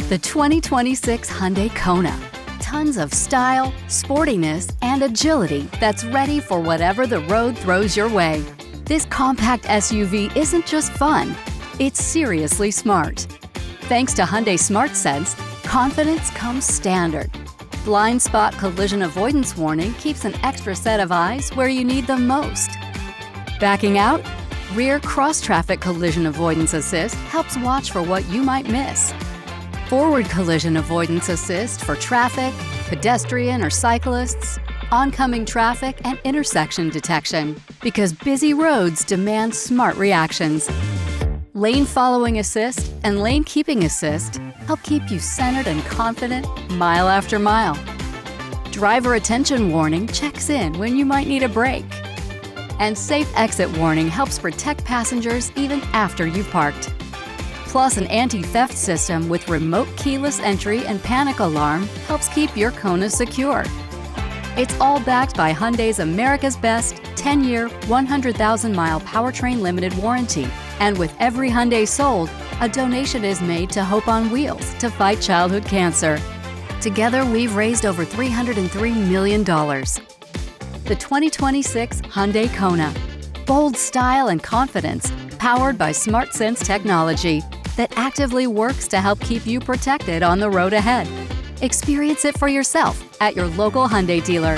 The 2026 Hyundai Kona. Tons of style, sportiness, and agility that's ready for whatever the road throws your way. This compact SUV isn't just fun, it's seriously smart. Thanks to Hyundai Smart Sense, confidence comes standard. Blind spot collision avoidance warning keeps an extra set of eyes where you need them most. Backing out? Rear cross-traffic collision avoidance assist helps watch for what you might miss. Forward collision avoidance assist for traffic, pedestrian or cyclists, oncoming traffic, and intersection detection, because busy roads demand smart reactions. Lane following assist and lane keeping assist help keep you centered and confident mile after mile. Driver attention warning checks in when you might need a break. And safe exit warning helps protect passengers even after you've parked. Plus, an anti-theft system with remote keyless entry and panic alarm helps keep your Kona secure. It's all backed by Hyundai's America's Best 10-year, 100,000-mile powertrain limited warranty. And with every Hyundai sold, a donation is made to Hope on Wheels to fight childhood cancer. Together, we've raised over $303 million. The 2026 Hyundai Kona. Bold style and confidence, powered by Smart Sense technology that actively works to help keep you protected on the road ahead. Experience it for yourself at your local Hyundai dealer.